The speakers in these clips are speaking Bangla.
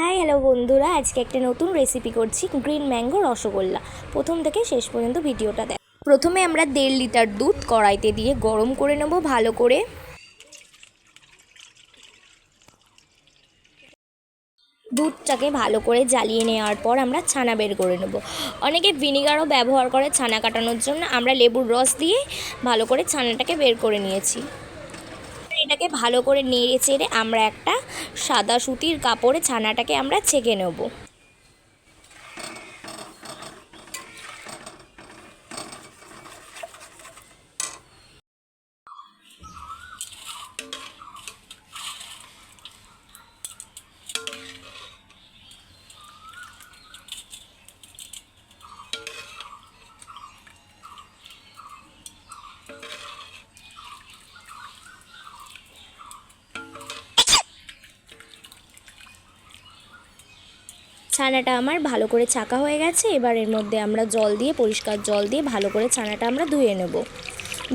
হাই হ্যালো বন্ধুরা, আজকে একটা নতুন রেসিপি করছি গ্রিন ম্যাঙ্গো রসগোল্লা। প্রথম থেকে শেষ পর্যন্ত ভিডিওটা দেখ। প্রথমে আমরা 1.5 লিটার দুধ কড়াইতে দিয়ে গরম করে নেব ভালো করে। দুধটাকে ভালো করে জ্বালিয়ে নেওয়ার পর আমরা ছানা বের করে নেব। অনেকে ভিনিগারও ব্যবহার করে ছানা কাটানোর জন্য, আমরা লেবুর রস দিয়ে ভালো করে ছানাটাকে বের করে নিয়েছি। এটাকে ভালো করে নেড়ে চেড়ে আমরা একটা সাদা সুতির কাপড়ে ছানাটাকে আমরা ছেঁকে নেব। ছানাটা আমার ভালো করে ছাকা হয়ে গেছে। এবার এর মধ্যে আমরা জল দিয়ে, পরিষ্কার জল দিয়ে ভালো করে ছানাটা আমরা ধুয়ে নেব।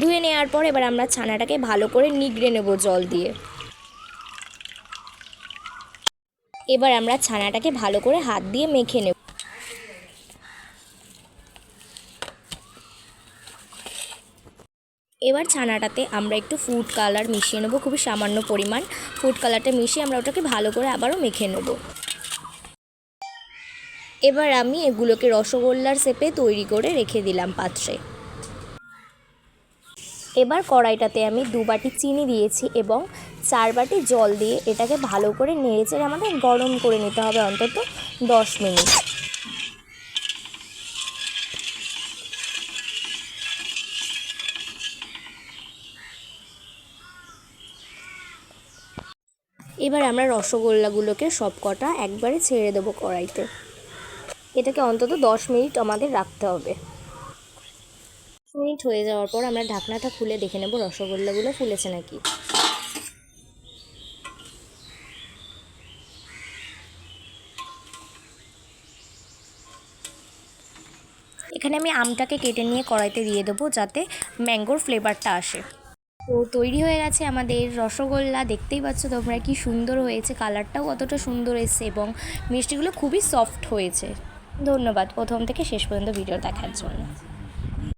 ধুয়ে নেওয়ার পর এবার আমরা ছানাটাকে ভালো করে নিগড়ে নেব জল দিয়ে। এবার আমরা ছানাটাকে ভালো করে হাত দিয়ে মেখে নেব। এবার ছানাটাতে আমরা একটু ফুড কালার মিশিয়ে নেব, খুবই সামান্য পরিমাণ ফুড কালারটা মিশিয়ে আমরা ওটাকে ভালো করে আবারও মেখে নেব। এবার আমি এগুলোকে রসগোল্লার শেপে তৈরি করে রেখে দিলাম পাত্রে। এবার কড়াইটাতে আমি 2 বাটি চিনি দিয়েছি এবং 4 বাটি জল দিয়ে এটাকে ভালো করে নেড়েচেড়ে আমাদের গরম করে নিতে হবে অন্তত 10 মিনিট। এবার আমরা রসগোল্লাগুলোকে সব কটা একবারে ছেড়ে দেবো কড়াইতে। এটাকে অন্তত 10 মিনিট আমাদের রাখতে হবে। 10 মিনিট হয়ে যাওয়ার পর আমরা ঢাকনাটা খুলে দেখে নেব রসগোল্লাগুলো ফুলেছে নাকি। এখানে আমি আমটাকে কেটে নিয়ে কড়াইতে দিয়ে দেবো যাতে ম্যাঙ্গোর ফ্লেভারটা আসে। তো তৈরি হয়ে গেছে আমাদের রসগোল্লা। দেখতেই পাচ্ছ তোমরা কি সুন্দর হয়েছে, কালারটাও কতটা সুন্দর এসেছে এবং মিষ্টিগুলো খুবই সফট হয়েছে। ধন্যবাদ প্রথম থেকে শেষ পর্যন্ত ভিডিও দেখার জন্য।